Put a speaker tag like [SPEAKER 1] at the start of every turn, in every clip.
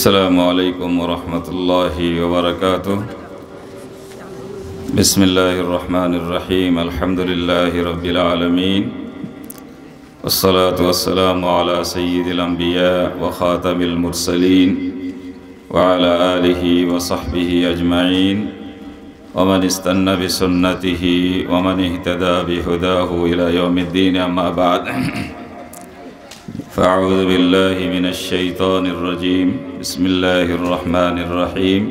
[SPEAKER 1] السلام عليكم ورحمة الله وبركاته. بسم الله الرحمن الرحيم. الحمد لله رب العالمين، والصلاة والسلام على سيد الأنبياء وخاتم المرسلين وعلى آله وصحبه أجمعين ومن استنى بسنته ومن اهتدى بهداه إلى يوم الدين. أما بعد، فأعوذ بالله من الشيطان الرجيم. بسم الله الرحمن الرحيم.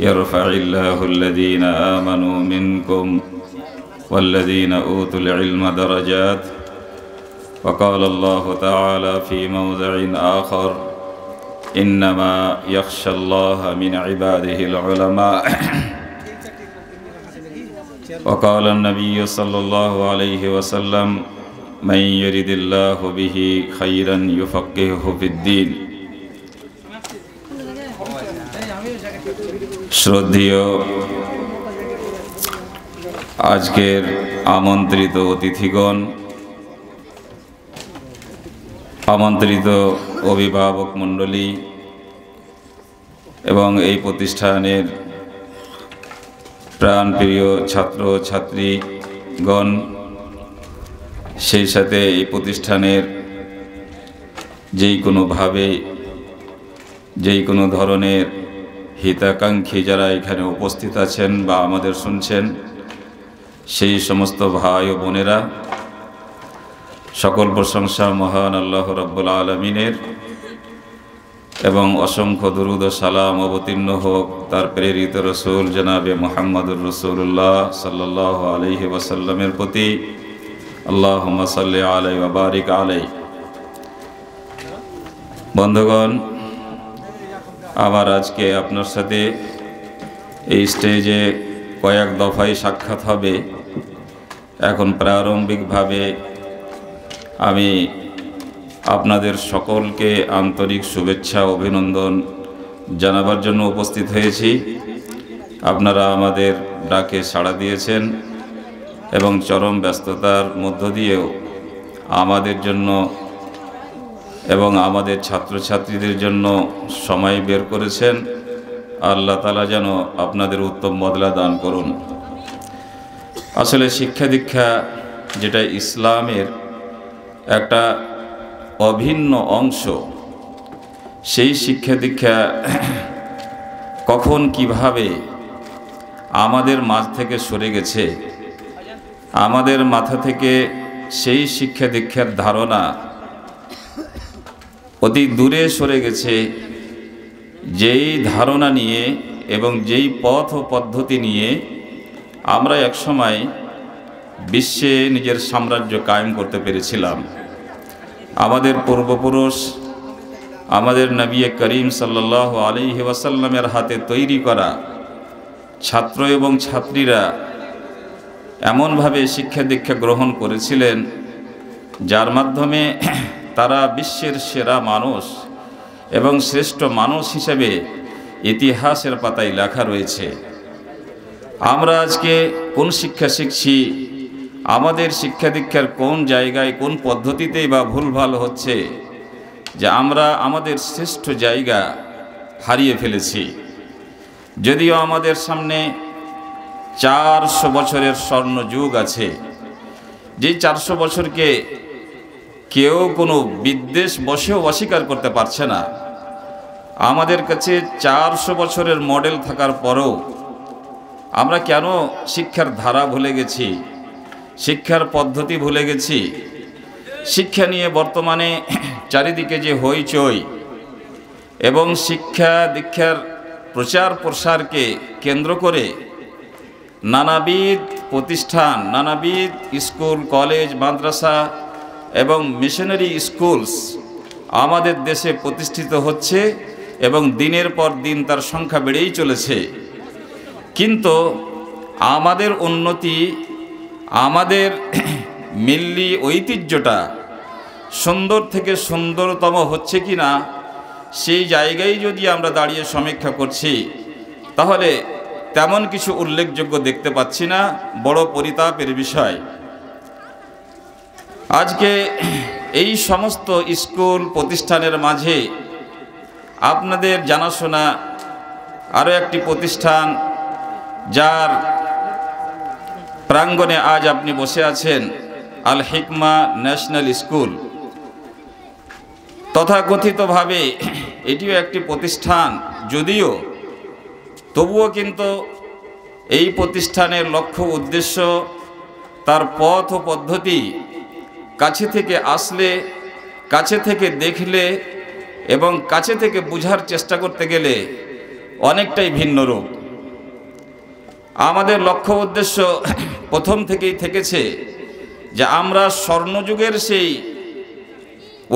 [SPEAKER 1] يرفع الله الذين آمنوا منكم والذين أوتوا العلم درجات. وقال الله تعالى في موضع آخر: إنما يخشى الله من عباده العلماء. وقال النبي صلى الله عليه وسلم: من يرد الله به خيرا يفقهه في الدين. শ্রদ্ধেয় আজকের আমন্ত্রিত অতিথিগণ, আমন্ত্রিত অভিভাবক মণ্ডলী এবং এই প্রতিষ্ঠানের প্রাণপ্রিয় ছাত্র ছাত্রীগণ, সেই সাথে এই প্রতিষ্ঠানের যেই কোনোভাবে যেই কোনো ধরনের হিতাকাঙ্ক্ষী যারা এখানে উপস্থিত আছেন বা আমাদের শুনছেন, সেই সমস্ত ভাই ও বোনেরা, সকল প্রশংসা মহান আল্লাহ রাব্বুল আলামিনের এবং অসংখ্য দুরূদ ও সালাম অবতীর্ণ হোক তার প্রেরিত রসুল জনাবে মুহাম্মদুর রাসূলুল্লাহ সাল্লাল্লাহু আলাইহি ওয়াসাল্লামের প্রতি। আল্লাহুম্মা সাল্লি আলাইহি ওয়া বারিক আলাইহি। বন্ধুগণ, আবার আজকে আপনার সাথে এই স্টেজে কয়েক দফায় সাক্ষাৎ হবে। এখন প্রারম্ভিকভাবে আমি আপনাদের সকলকে আন্তরিক শুভেচ্ছা অভিনন্দন জানাবার জন্য উপস্থিত হয়েছি। আপনারা আমাদের ডাকে সাড়া দিয়েছেন এবং চরম ব্যস্ততার মধ্য দিয়েও আমাদের জন্য এবং আমাদের ছাত্রছাত্রীদের জন্য সময় বের করেছেন। আল্লাহ তাআলা যেন আপনাদের উত্তম বদলা দান করুন। আসলে শিক্ষা দীক্ষা যেটা ইসলামের একটা অভিন্ন অংশ, সেই শিক্ষা দীক্ষা কখন কিভাবে আমাদের মাঝ থেকে সরে গেছে, আমাদের মাথা থেকে সেই শিক্ষা দীক্ষার ধারণা অতি দূরে সরে গেছে, যেই ধারণা নিয়ে এবং যেই পথ ও পদ্ধতি নিয়ে আমরা একসময় বিশ্বে নিজের সাম্রাজ্য কায়েম করতে পেরেছিলাম। আমাদের পূর্বপুরুষ, আমাদের নবী করিম সাল্লাল্লাহু আলাইহি ওয়াসাল্লামের হাতে তৈরি করা ছাত্র এবং ছাত্রীরা এমনভাবে শিক্ষা দীক্ষা গ্রহণ করেছিলেন, যার মাধ্যমে তারা বিশ্বের সেরা মানুষ এবং শ্রেষ্ঠ মানুষ হিসেবে ইতিহাসের পাতায় লেখা রয়েছে। আমরা আজকে কোন শিক্ষা শিখছি, আমাদের শিক্ষা দীক্ষার কোন জায়গায় কোন পদ্ধতিতেই বা ভুলভাল হচ্ছে, যে আমরা আমাদের শ্রেষ্ঠ জায়গা হারিয়ে ফেলেছি। যদিও আমাদের সামনে 400 বছরের স্বর্ণ যুগ আছে, যে 400 বছরকে কেউ কোনো বিদ্বেষ বশেও অস্বীকার করতে পারছে না। আমাদের কাছে 400 বছরের মডেল থাকার পরেও আমরা কেন শিক্ষার ধারা ভুলে গেছি, শিক্ষার পদ্ধতি ভুলে গেছি? শিক্ষা নিয়ে বর্তমানে চারিদিকে যে হইচই এবং শিক্ষা দীক্ষার প্রচার প্রসারকে কেন্দ্র করে নানাবিধ প্রতিষ্ঠান, নানাবিধ স্কুল, কলেজ, মাদ্রাসা এবং মিশনারি স্কুলস আমাদের দেশে প্রতিষ্ঠিত হচ্ছে এবং দিনের পর দিন তার সংখ্যা বেড়েই চলেছে। কিন্তু আমাদের উন্নতি, আমাদের মিল্লি ঐতিহ্যটা সুন্দর থেকে সুন্দরতম হচ্ছে কি না, সেই জায়গায় যদি আমরা দাঁড়িয়ে সমীক্ষা করছি, তাহলে তেমন কিছু উল্লেখযোগ্য দেখতে পাচ্ছি না। বড় পরিতাপের বিষয়। আজকে এই সমস্ত স্কুল প্রতিষ্ঠানের মাঝে আপনাদের জানাশোনা আরও একটি প্রতিষ্ঠান, যার প্রাঙ্গণে আজ আপনি বসে আছেন, আল হিকমা ন্যাশনাল স্কুল। তথাকথিতভাবে এটিও একটি প্রতিষ্ঠান, যদিও তবুও কিন্তু এই প্রতিষ্ঠানের লক্ষ্য উদ্দেশ্য, তার পথ ও পদ্ধতি কাছে থেকে আসলে, কাছে থেকে দেখলে এবং কাছে থেকে বুঝার চেষ্টা করতে গেলে অনেকটাই ভিন্ন রূপ। আমাদের লক্ষ্য উদ্দেশ্য প্রথম থেকেই থেকেছে যে আমরা স্বর্ণযুগের সেই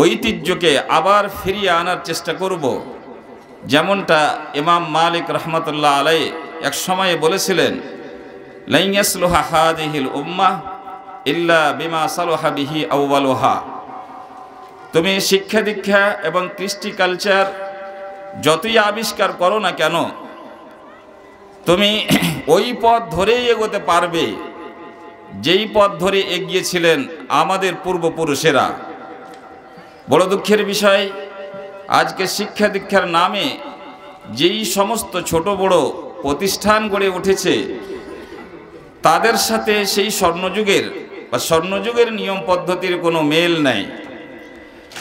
[SPEAKER 1] ঐতিহ্যকে আবার ফিরিয়ে আনার চেষ্টা করব। যেমনটা ইমাম মালিক রহমতুল্লাহ আলাইহি এক সময়ে বলেছিলেন, লাই ইয়াসলুহা হাযিহিল উম্মাহ ইল্লা বিমা সালাহা বিহি আউয়ালুহা। তুমি শিক্ষা দীক্ষা এবং কৃষ্টি কালচার যতই আবিষ্কার করো না কেন, তুমি ওই পথ ধরেই এগোতে পারবে যেই পথ ধরে এগিয়েছিলেন আমাদের পূর্বপুরুষেরা। বড় দুঃখের বিষয়, আজকে শিক্ষা দীক্ষার নামে যেই সমস্ত ছোট বড় প্রতিষ্ঠান গড়ে উঠেছে, তাদের সাথে সেই স্বর্ণযুগের নিয়ম পদ্ধতির কোনো মেল নাই।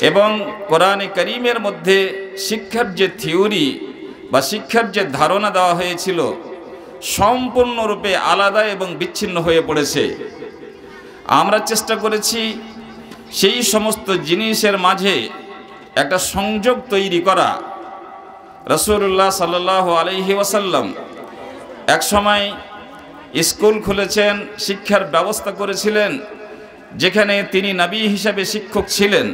[SPEAKER 1] এবং কোরআনে কারীমের মধ্যে শিক্ষার যে থিওরি বা শিক্ষার যে ধারণা দেওয়া হয়েছিল, সম্পূর্ণরূপে আলাদা এবং বিচ্ছিন্ন হয়ে পড়েছে। আমরা চেষ্টা করেছি সেই সমস্ত জিনিসের মাঝে একটা সংযোগ তৈরি করা। রাসূলুল্লাহ সাল্লাল্লাহু আলাইহি ওয়াসাল্লাম এক সময় স্কুল খুলেছেন, শিক্ষার ব্যবস্থা করেছিলেন, যেখানে তিনি নবী হিসাবে শিক্ষক ছিলেন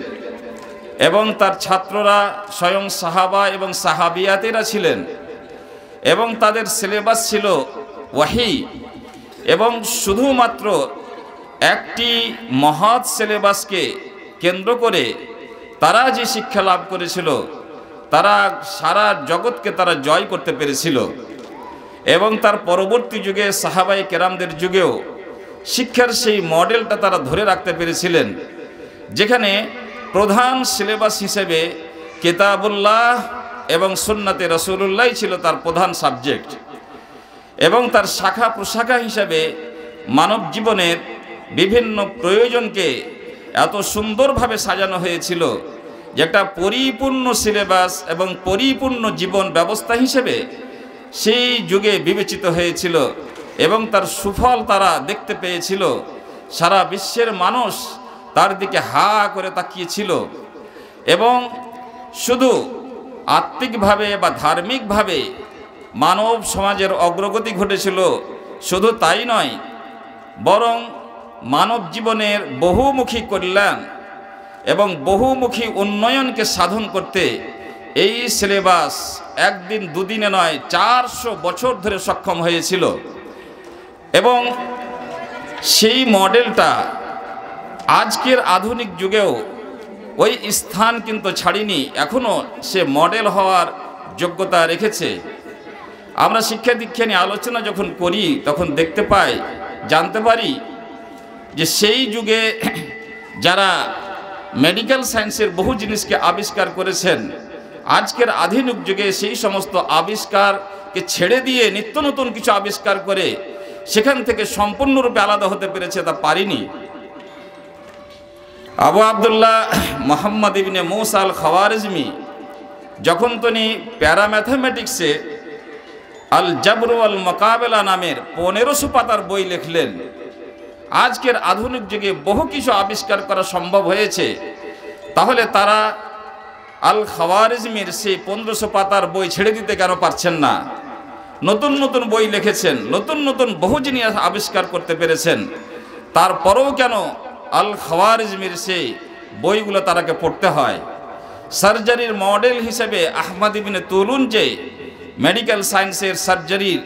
[SPEAKER 1] এবং তার ছাত্ররা স্বয়ং সাহাবা এবং সাহাবিয়াতেরা ছিলেন, এবং তাদের সিলেবাস ছিল ওয়াহি। এবং শুধুমাত্র একটি মহৎ সিলেবাসকে কেন্দ্র করে তারা যে শিক্ষা লাভ করেছিল, তারা সারা জগৎকে তারা জয় করতে পেরেছিল। এবং তার পরবর্তী যুগে সাহাবায়ে কেরামদের যুগেও শিক্ষার সেই মডেলটা তারা ধরে রাখতে পেরেছিলেন, যেখানে প্রধান সিলেবাস হিসেবে কিতাবুল্লাহ এবং সুন্নাতে রাসূলুল্লাহ ছিল তার প্রধান সাবজেক্ট, এবং তার শাখা প্রশাখা হিসাবে মানব জীবনের বিভিন্ন প্রয়োজনকে এত সুন্দরভাবে সাজানো হয়েছিল যে একটা পরিপূর্ণ সিলেবাস এবং পরিপূর্ণ জীবন ব্যবস্থা হিসেবে সেই যুগে বিবেচিত হয়েছিল, এবং তার সুফল তারা দেখতে পেয়েছিল। সারা বিশ্বের মানুষ তার দিকে হা করে তাকিয়েছিল, এবং শুধু আত্মিকভাবে বা ধার্মিকভাবে মানব সমাজের অগ্রগতি ঘটেছিল। শুধু তাই নয়, বরং মানব জীবনের বহুমুখী কল্যাণ এবং বহুমুখী উন্নয়নকে সাধন করতে এই সিলেবাস একদিন দুদিনে নয় 400 বছর ধরে সক্ষম হয়েছিল। এবং সেই মডেলটা আজকের আধুনিক যুগেও ওই স্থান কিন্তু ছাড়িনি, এখনও সে মডেল হওয়ার যোগ্যতা রেখেছে। আমরা শিক্ষা দীক্ষা নিয়ে আলোচনা যখন করি, তখন দেখতে পাই, জানতে পারি যে সেই যুগে যারা মেডিকেল সায়েন্সের বহু জিনিসকে আবিষ্কার করেছেন, আজকের আধুনিক যুগে সেই সমস্ত আবিষ্কারকে ছেড়ে দিয়ে নিত্য নতুন কিছু আবিষ্কার করে সেখান থেকে সম্পূর্ণরূপে আলাদা হতে পেরেছে, তা পারিনি। আবু আবদুল্লাহ মুহাম্মদ ইবনে মুসা আল খাওয়ারিজমি যখন তিনি প্যারাম্যাথমেটিক্সে আল জাবর ওয়াল মুকাবেলা নামের 1500 পাতার বই লিখলেন, আজকের আধুনিক যুগে বহু কিছু আবিষ্কার করা সম্ভব হয়েছে, তাহলে তারা আল খাওয়ারিজমির সেই 1500 পাতার বই ছেড়ে দিতে কেন পারছেন না? নতুন নতুন বই লিখেছেন, নতুন নতুন বহু জিনিস আবিষ্কার করতে পেরেছেন, তারপরেও কেন আল খাওয়ারিজমির সেই বইগুলো তারাকে পড়তে হয়? সার্জারির মডেল হিসেবে আহমদ ইবনে তুলুন যে মেডিকেল সায়েন্সের সার্জারির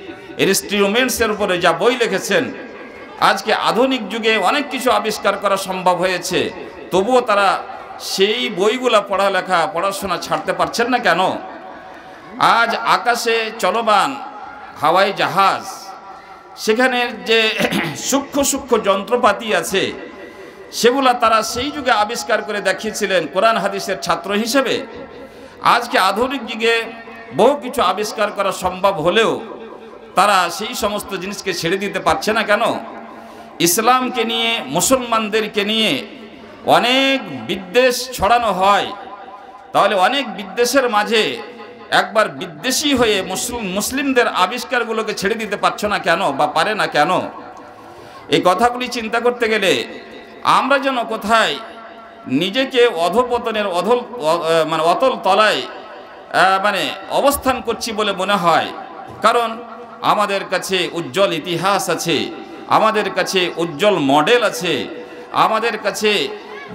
[SPEAKER 1] ইনস্ট্রুমেন্টসের উপরে যা বই লিখেছেন, আজকে আধুনিক যুগে অনেক কিছু আবিষ্কার করা সম্ভব হয়েছে, তবুও তারা সেই বইগুলো পড়াশোনা ছাড়তে পারছেন না কেন? আজ আকাশে চলমান হাওয়াই জাহাজ, সেখানে যে সূক্ষ্ম সূক্ষ্ম যন্ত্রপাতি আছে, সেগুলা তারা সেই যুগে আবিষ্কার করে দেখিয়েছিলেন কোরআন হাদিসের ছাত্র হিসেবে। আজকে আধুনিক যুগে বহু কিছু আবিষ্কার করা সম্ভব হলেও তারা সেই সমস্ত জিনিসকে ছেড়ে দিতে পারছে না কেন? ইসলামকে নিয়ে, মুসলমানদেরকে নিয়ে অনেক বিদ্বেষ ছড়ানো হয়, তাহলে অনেক বিদ্বেষের মাঝে একবার বিদ্বেষী হয়ে মুসলিমদের আবিষ্কারগুলোকে ছেড়ে দিতে পারছো না কেন বা পারে না কেন? এই কথাগুলি চিন্তা করতে গেলে আমরা যেন কোথায় নিজেকে অধপতনের অতল তলায় অবস্থান করছি বলে মনে হয়। কারণ আমাদের কাছে উজ্জ্বল ইতিহাস আছে, আমাদের কাছে উজ্জ্বল মডেল আছে, আমাদের কাছে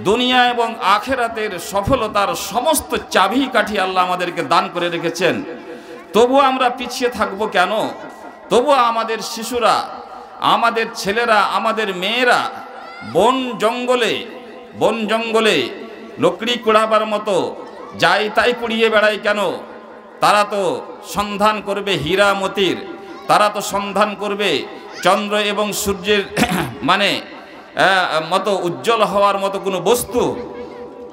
[SPEAKER 1] দুনিয়া এবং আখেরাতের সফলতার সমস্ত চাবিকাঠি আল্লাহ আমাদেরকে দান করে রেখেছেন। তবুও আমরা পিছিয়ে থাকবো কেন? তবুও আমাদের শিশুরা, আমাদের ছেলেরা, আমাদের মেয়েরা বন জঙ্গলে লকড়ি কুড়াবার মতো যাই তাই কুড়িয়ে বেড়ায় কেন? তারা তো সন্ধান করবে হীরা মতির, তারা তো সন্ধান করবে চন্দ্র এবং সূর্যের মতো উজ্জ্বল হওয়ার মতো কোনো বস্তু।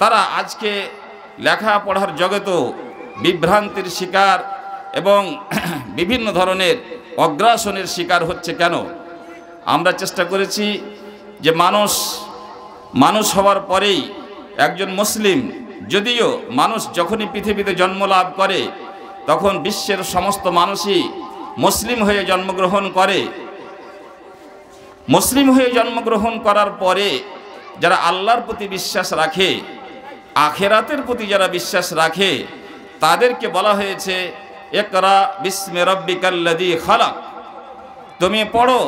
[SPEAKER 1] তারা আজকে লেখাপড়ার জগতেও বিভ্রান্তির শিকার এবং বিভিন্ন ধরনের অগ্রাসনের শিকার হচ্ছে কেন? আমরা চেষ্টা করেছি যে মানুষ হওয়ার পরেই একজন মুসলিম, যদিও মানুষ যখনই পৃথিবীতে জন্ম লাভ করে তখন বিশ্বের সমস্ত মানুষই মুসলিম হয়ে জন্মগ্রহণ করে। মুসলিম হয়ে জন্মগ্রহণ করার পরে যারা আল্লাহর প্রতি বিশ্বাস রাখে, আখেরাতের প্রতি যারা বিশ্বাস রাখে, তাদেরকে বলা হয়েছে ইকরা বিস্মি রাব্বিকাল্লাযী খালাক। তুমি পড়ো,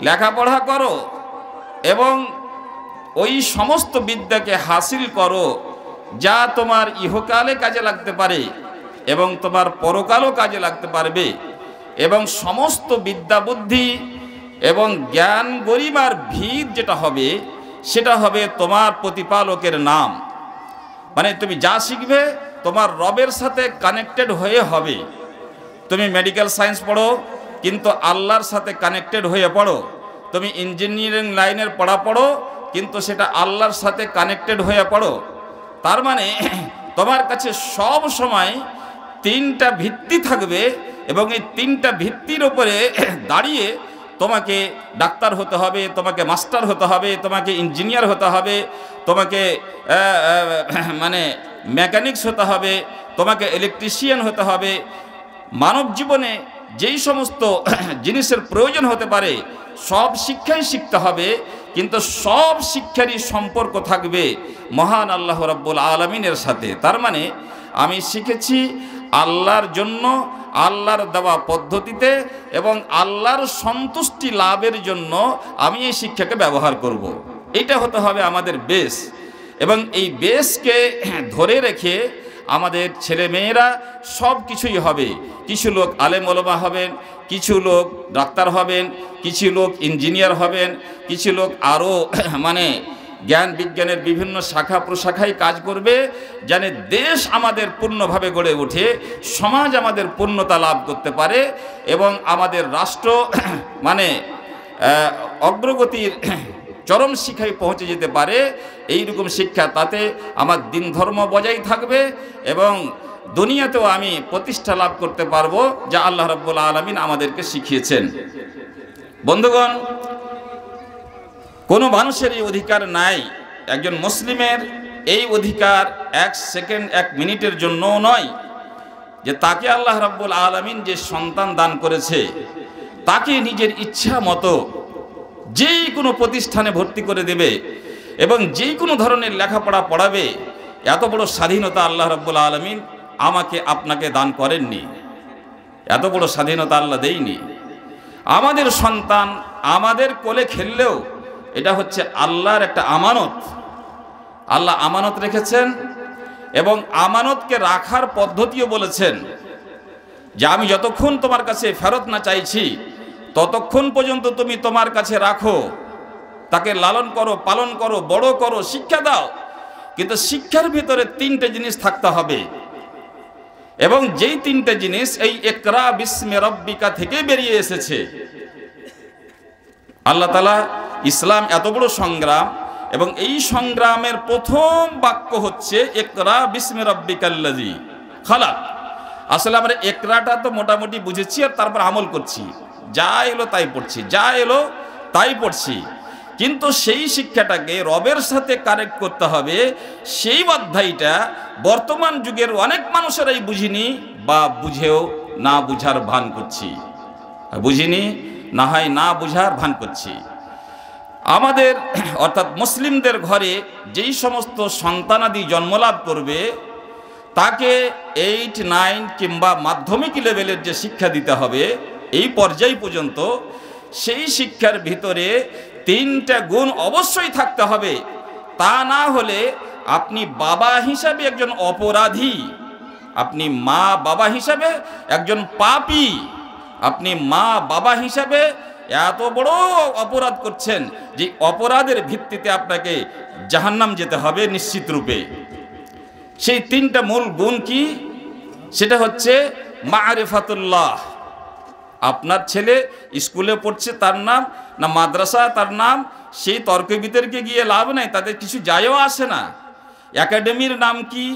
[SPEAKER 1] লেখাপড়া করো এবং ওই সমস্ত বিদ্যাকে হাসিল করো যা তোমার ইহকালে কাজে লাগতে পারে এবং তোমার পরকালও কাজে লাগতে পারবে। এবং সমস্ত বিদ্যা বুদ্ধি এবং জ্ঞান গরিমার ভিত যেটা হবে সেটা হবে তোমার প্রতিপালকের নাম। তুমি যা শিখবে তোমার রবের সাথে কানেক্টেড হয়ে হবে। তুমি মেডিকেল সায়েন্স পড়ো কিন্তু আল্লাহর সাথে কানেক্টেড হয়ে পড়ো। তুমি ইঞ্জিনিয়ারিং লাইনের পড়া পড়ো কিন্তু সেটা আল্লাহর সাথে কানেক্টেড হয়ে পড়ো। তার মানে তোমার কাছে সব সময় তিনটা ভিত্তি থাকবে এবং এই তিনটা ভিত্তির উপরে দাঁড়িয়ে তোমাকে ডাক্তার হতে হবে, তোমাকে মাস্টার হতে হবে, তোমাকে ইঞ্জিনিয়ার হতে হবে, তোমাকে মেকানিক্স হতে হবে, তোমাকে ইলেকট্রিশিয়ান হতে হবে। মানব জীবনে যেই সমস্ত জিনিসের প্রয়োজন হতে পারে সব শিক্ষাই শিখতে হবে, কিন্তু সব শিক্ষারই সম্পর্ক থাকবে মহান আল্লাহ রাব্বুল আলামিনের সাথে। তার মানে আমি শিখেছি আল্লাহর জন্য, আল্লাহর দেওয়া পদ্ধতিতে এবং আল্লাহর সন্তুষ্টি লাভের জন্য আমি এই শিক্ষাকে ব্যবহার করব। এটা হতে হবে আমাদের বেস। এবং এই বেসকে ধরে রেখে আমাদের ছেলে মেয়েরা সব কিছুই হবে। কিছু লোক আলেম ওলামা হবেন, কিছু লোক ডাক্তার হবেন, কিছু লোক ইঞ্জিনিয়ার হবেন, কিছু লোক আরও জ্ঞান বিজ্ঞানের বিভিন্ন শাখা প্রশাখায় কাজ করবে, যেন দেশ আমাদের পূর্ণভাবে গড়ে ওঠে, সমাজ আমাদের পূর্ণতা লাভ করতে পারে এবং আমাদের রাষ্ট্র অগ্রগতির চরম শিক্ষায় পৌঁছে যেতে পারে। এইরকম শিক্ষা, তাতে আমার দিন ধর্ম বজায় থাকবে এবং দুনিয়াতেও আমি প্রতিষ্ঠা লাভ করতে পারবো যা আল্লাহ রাব্বুল আলামিন আমাদেরকে শিখিয়েছেন। বন্ধুগণ, কোনো মানুষের এই অধিকার নাই, একজন মুসলিমের এই অধিকার এক সেকেন্ড, এক মিনিটের জন্যও নয় যে তাকে আল্লাহ রাব্বুল আলামিন যে সন্তান দান করেছে তাকে নিজের ইচ্ছা মতো যেই কোনো প্রতিষ্ঠানে ভর্তি করে দেবে এবং যেই কোনো ধরনের লেখাপড়া পড়াবে, এত বড় স্বাধীনতা আল্লাহ রাব্বুল আলামিন আমাকে আপনাকে দান করেননি। এত বড় স্বাধীনতা আল্লাহ দেয়নি। আমাদের সন্তান আমাদের কোলে খেললেও এটা হচ্ছে আল্লাহর একটা আমানত। আল্লাহ আমানত রেখেছেন এবং আমানতকে রাখার পদ্ধতিও বলেছেন যে আমি যতক্ষণ তোমার কাছে ফেরত না চাইছি ততক্ষণ পর্যন্ত তুমি তোমার কাছে রাখো, তাকে লালন করো, পালন করো, বড় করো, শিক্ষা দাও। কিন্তু শিক্ষার ভিতরে তিনটে জিনিস থাকতে হবে এবং যেই তিনটে জিনিস এই ইকরা বিস্মি রাব্বিকা থেকে বেরিয়ে এসেছে। আল্লাহ তাআলা ইসলাম এত বড় সংগ্রাম এবং এই সংগ্রামের প্রথম বাক্য হচ্ছে ইকরা বিস্মি রাব্বিকাল্লাযী খালাক। আসলে আমরা একরাটা তো মোটামুটি বুঝেছি আর তারপর আমল করছি, যা এলো তাই পড়ছি, যা এলো তাই পড়ছি। কিন্তু সেই শিক্ষাটাকে রবের সাথে কানেক্ট করতে হবে, সেই অধ্যায়টা বর্তমান যুগের অনেক মানুষেরাই বুঝিনি বা বুঝেও না বুঝার ভান করছি, বুঝিনি না হয় না বুঝার ভান করছি। আমাদের অর্থাৎ মুসলিমদের ঘরে যেই সমস্ত সন্তানাদি জন্মলাভ করবে তাকে 8, 9 কিংবা মাধ্যমিক লেভেলের যে শিক্ষা দিতে হবে এই পর্যায় পর্যন্ত, সেই শিক্ষার ভিতরে 3টা গুণ অবশ্যই থাকতে হবে। তা না হলে আপনি বাবা হিসাবে একজন অপরাধী, আপনি মা বাবা হিসাবে একজন পাপী, আপনি মা বাবা হিসাবে এত বড় অপরাধ করছেন যে অপরাধের ভিত্তিতে আপনাকে জাহান্নাম যেতে হবে নিশ্চিত রূপে। সেই 3টা মূল গুণ কি? সেটা হচ্ছে মারিফাতুল্লাহ। আপনার ছেলে স্কুলে পড়ছে তার নাম, না মাদ্রাসা তার নাম, সেই তর্ক বিতর্কে গিয়ে লাভ নাই, তাদের কিছু যায়ও আসে না। একাডেমির নাম কি,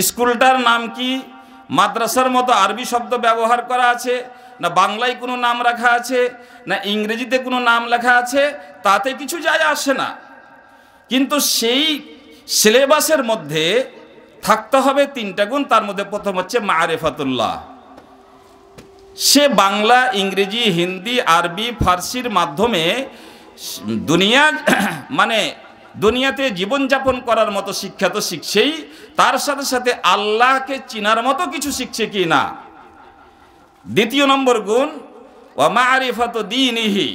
[SPEAKER 1] স্কুলটার নাম কি, মাদ্রাসার মতো আরবি শব্দ ব্যবহার করা আছে না বাংলায় কোনো নাম রাখা আছে না ইংরেজিতে কোনো নাম লেখা আছে, তাতে কিছু যায় আসে না। কিন্তু সেই সিলেবাসের মধ্যে থাকতে হবে 3টা গুণ। তার মধ্যে প্রথম হচ্ছে মারিফাতুল্লাহ। সে বাংলা, ইংরেজি, হিন্দি, আরবি, ফার্সির মাধ্যমে দুনিয়া মানে দুনিয়াতে জীবনযাপন করার মতো শিক্ষা তো শিখছেই, তার সাথে সাথে আল্লাহকে চিনার মতো কিছু শিখছে কি না। 2 নম্বর গুণ ওয়া মারিফাতু দীনিহি।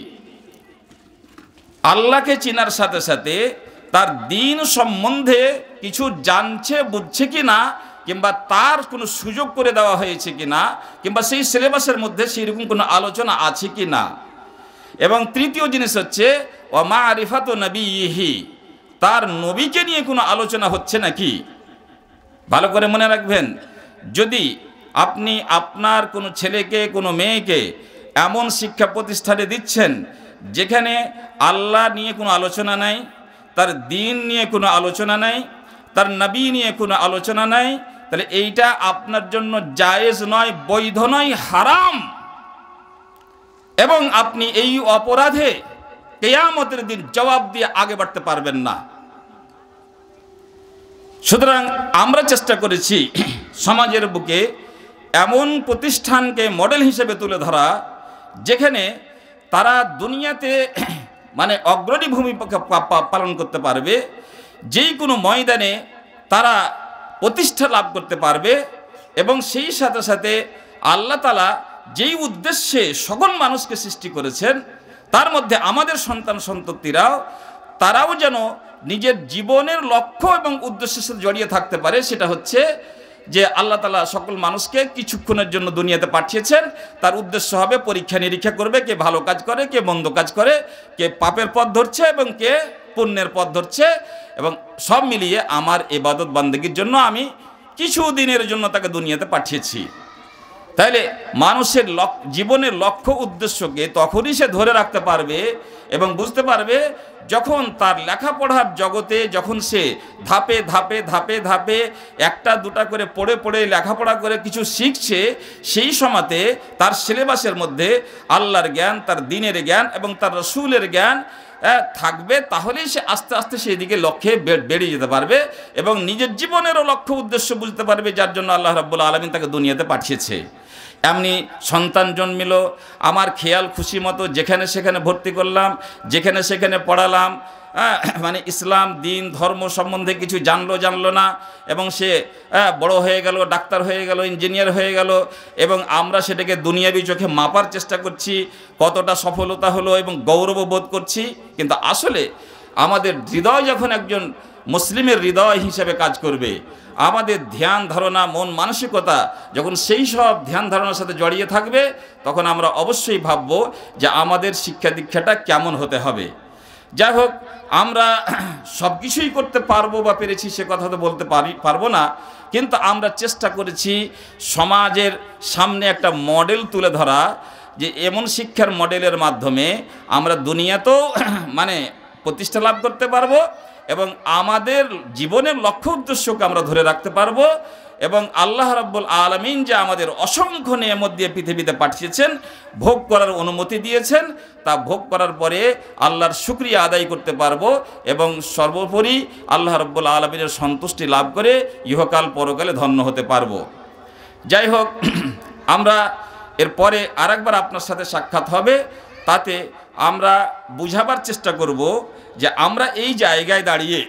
[SPEAKER 1] আল্লাহকে চিনার সাথে সাথে তার দিন সম্বন্ধে কিছু জানছে, বুঝছে কি না, কিংবা তার কোনো সুযোগ করে দেওয়া হয়েছে কি না, কিংবা সেই সিলেবাসের মধ্যে সেইরকম কোনো আলোচনা আছে কি না। এবং 3য় জিনিস হচ্ছে ওয়া মারিফাতু নবিহি। তার নবীকে নিয়ে কোনো আলোচনা হচ্ছে নাকি। ভালো করে মনে রাখবেন, যদি আপনি আপনার কোনো ছেলেকে, কোনো মেয়েকে এমন শিক্ষা প্রতিষ্ঠানে দিচ্ছেন যেখানে আল্লাহ নিয়ে কোনো আলোচনা নাই, তার দিন নিয়ে কোনো আলোচনা নাই, তার নবী নিয়ে কোনো আলোচনা নাই, তাহলে এইটা আপনার জন্য জায়েজ নয়, বৈধ নয়, হারাম। এবং আপনি এই অপরাধে কিয়ামতের দিন জবাব দিয়ে আগে বাড়তে পারবেন না। সুতরাং আমরা চেষ্টা করেছি সমাজের বুকে এমন প্রতিষ্ঠানকে মডেল হিসেবে তুলে ধরা যেখানে তারা দুনিয়াতে মানে অগ্রণী ভূমিকা পালন করতে পারবে, যেই কোনো ময়দানে তারা প্রতিষ্ঠা লাভ করতে পারবে। এবং সেই সাথে সাথে আল্লাহ তাআলা যেই উদ্দেশ্যে সকল মানুষকে সৃষ্টি করেছেন, তার মধ্যে আমাদের সন্তান সন্ততিরাও তারাও যেন নিজের জীবনের লক্ষ্য এবং উদ্দেশ্যের সাথে জড়িয়ে থাকতে পারে। সেটা হচ্ছে যে আল্লাহ তাআলা সকল মানুষকে কিছুক্ষণের জন্য দুনিয়াতে পাঠিয়েছেন, তার উদ্দেশ্য হবে পরীক্ষা নিরীক্ষা করবে, কে ভালো কাজ করে, কে মন্দ কাজ করে, কে পাপের পথ ধরছে এবং কে পুণ্যের পথ ধরছে। এবং সব মিলিয়ে আমার ইবাদত বান্দেগীর জন্য আমি কিছু দিনের জন্য তাকে দুনিয়াতে পাঠিয়েছি। তাইলে মানুষের জীবনের লক্ষ্য উদ্দেশ্যকে তখনই সে ধরে রাখতে পারবে এবং বুঝতে পারবে যখন তার লেখাপড়ার জগতে যখন সে ধাপে ধাপে ধাপে ধাপে 1টা 2টা করে পড়ে পড়ে লেখাপড়া করে কিছু শিখছে, সেই সময়তে তার সিলেবাসের মধ্যে আল্লাহর জ্ঞান, তার দ্বীনের জ্ঞান এবং তার রাসূলের জ্ঞান থাকবে। তাহলেই সে আস্তে আস্তে সেই দিকে লক্ষ্যে বেরিয়ে যেতে পারবে এবং নিজের জীবনেরও লক্ষ্য উদ্দেশ্য বুঝতে পারবে, যার জন্য আল্লাহ রাব্বুল আলামিন তাকে দুনিয়াতে পাঠিয়েছে। এমনি সন্তান জন্মিল, আমার খেয়াল খুশি মতো যেখানে সেখানে ভর্তি করলাম, যেখানে সেখানে পড়ালাম, মানে ইসলাম দিন ধর্ম সম্বন্ধে কিছু জানলো না, এবং সে বড় হয়ে গেল, ডাক্তার হয়ে গেল, ইঞ্জিনিয়ার হয়ে গেল, এবং আমরা সেটাকে দুনিয়াবি চোখে মাপার চেষ্টা করছি কতটা সফলতা হলো এবং গৌরব বোধ করছি। কিন্তু আসলে আমাদের হৃদয় যখন একজন মুসলিমের হৃদয় হিসেবে কাজ করবে, আমাদের ধ্যান ধারণা, মন মানসিকতা যখন সেই সব ধ্যান ধারণার সাথে জড়িয়ে থাকবে, তখন আমরা অবশ্যই ভাবব যে আমাদের শিক্ষা দীক্ষাটা কেমন হতে হবে। যাই হোক, আমরা সব কিছুই করতে পারবো বা পেরেছি সে কথা তো বলতে পারবো না, কিন্তু আমরা চেষ্টা করেছি সমাজের সামনে একটা মডেল তুলে ধরা, যে এমন শিক্ষার মডেলের মাধ্যমে আমরা দুনিয়াতেও মানে প্রতিষ্ঠা লাভ করতে পারবো এবং আমাদের জীবনের লক্ষ্য উদ্দেশ্যকে আমরা ধরে রাখতে পারবো এবং আল্লাহ রাব্বুল আলামিন যে আমাদের অসংখ্য নিয়ামত দিয়ে পৃথিবীতে পাঠিয়েছেন, ভোগ করার অনুমতি দিয়েছেন, তা ভোগ করার পরে আল্লাহর শুকরিয়া আদায় করতে পারবো এবং সর্বোপরি আল্লাহ রাব্বুল আলামিনের সন্তুষ্টি লাভ করে ইহকাল পরকালে ধন্য হতে পারবো। যাই হোক, আমরা এরপরে আরেকবার আপনার সাথে সাক্ষাৎ হবে, তাতে আমরা বুঝাবার চেষ্টা করব যে আমরা এই জায়গায় দাঁড়িয়ে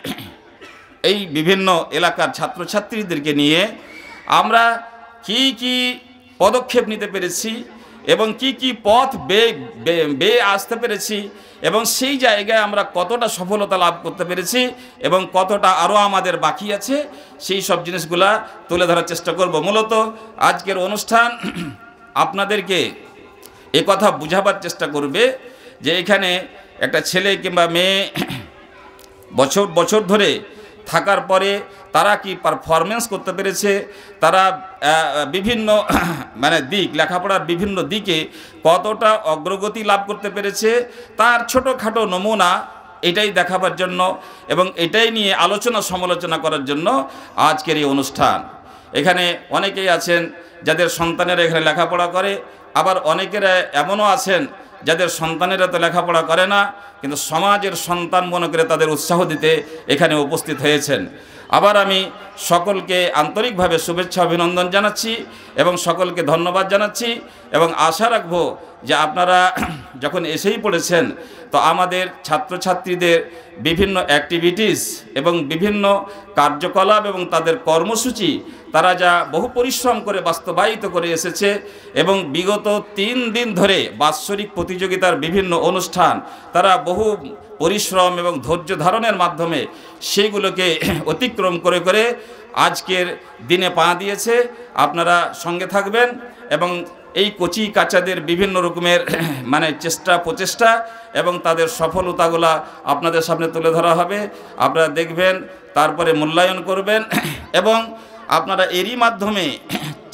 [SPEAKER 1] এই বিভিন্ন এলাকার ছাত্রছাত্রীদেরকে নিয়ে আমরা কি কি পদক্ষেপ নিতে পেরেছি এবং কি কি পথ বেয়ে আসতে পেরেছি এবং সেই জায়গায় আমরা কতটা সফলতা লাভ করতে পেরেছি এবং কতটা আরও আমাদের বাকি আছে, সেই সব জিনিসগুলা তুলে ধরার চেষ্টা করব। মূলত আজকের অনুষ্ঠান আপনাদেরকে কথা বুঝাবার চেষ্টা করবে যে এখানে একটা ছেলে কিংবা মেয়ে বছর বছর ধরে থাকার পরে তারা কি পারফরমেন্স করতে পেরেছে, তারা বিভিন্ন দিক, লেখাপড়ার বিভিন্ন দিকে কতটা অগ্রগতি লাভ করতে পেরেছে, তার ছোটোখাটো নমুনা এটাই দেখাবার জন্য এবং এটাই নিয়ে আলোচনা সমালোচনা করার জন্য আজকের এই অনুষ্ঠান। এখানে অনেকেই আছেন যাদের সন্তানেরা এখানে লেখাপড়া করে, আবার অনেকেরা এমনও আছেন যাদের সন্তানেরা তো লেখাপড়া করে না, কিন্তু সমাজের সন্তান মনে করে তাদের উৎসাহ দিতে এখানে উপস্থিত হয়েছেন। আবার আমি সকলকে আন্তরিকভাবে শুভেচ্ছা অভিনন্দন জানাচ্ছি এবং সকলকে ধন্যবাদ জানাচ্ছি এবং আশা রাখবো যে আপনারা যখন এসেই পড়েছেন তো আমাদের ছাত্রছাত্রীদের বিভিন্ন অ্যাক্টিভিটিস এবং বিভিন্ন কার্যকলাপ এবং তাদের কর্মসূচি তারা যা বহু পরিশ্রম করে বাস্তবায়িত করে এসেছে এবং বিগত 3 দিন ধরে বাৎসরিক প্রতিযোগিতার বিভিন্ন অনুষ্ঠান তারা বহু পরিশ্রম এবং ধৈর্য ধারণের মাধ্যমে সেইগুলোকে অতিক্রম করে করে আজকের দিনে পা দিয়েছে। আপনারা সঙ্গে থাকবেন এবং এই কচি কাচাদের বিভিন্ন রকমের চেষ্টা প্রচেষ্টা এবং তাদের সফলতাগুলা আপনাদের সামনে তুলে ধরা হবে। আপনারা দেখবেন, তারপরে মূল্যায়ন করবেন এবং আপনারা এরই মাধ্যমে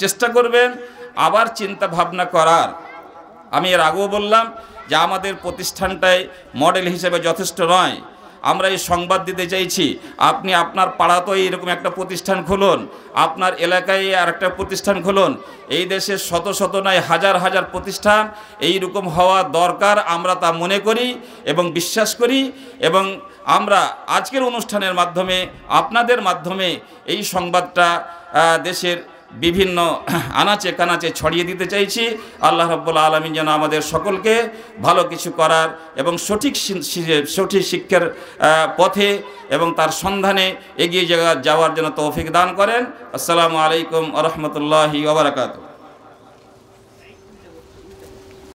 [SPEAKER 1] চেষ্টা করবেন আবার চিন্তা ভাবনা করার। আমি এর আগেও বললাম যে আমাদের প্রতিষ্ঠানটায় মডেল হিসেবে যথেষ্ট নয়। আমরা এই সংবাদ দিতে চাইছি, আপনি আপনার পাড়াতেই এরকম একটা প্রতিষ্ঠান খুলুন, আপনার এলাকায় আর একটা প্রতিষ্ঠান খুলুন। এই দেশে শত শত নয় হাজার হাজার প্রতিষ্ঠান এইরকম হওয়া দরকার, আমরা তা মনে করি এবং বিশ্বাস করি এবং আমরা আজকের অনুষ্ঠানের মাধ্যমে আপনাদের মাধ্যমে এই সংবাদটা দেশের বিভিন্ন আনাচে কানাচে ছড়িয়ে দিতে চাইছি। আল্লাহ রাব্বুল আলামিন যেন আমাদের সকলকে ভালো কিছু করার এবং সঠিক শিক্ষার পথে এবং তার সন্ধানে এগিয়ে যাওয়ার জন্য তৌফিক দান করেন। আসসালামু আলাইকুম ওয়া রাহমাতুল্লাহি ওয়া বারাকাতুহু।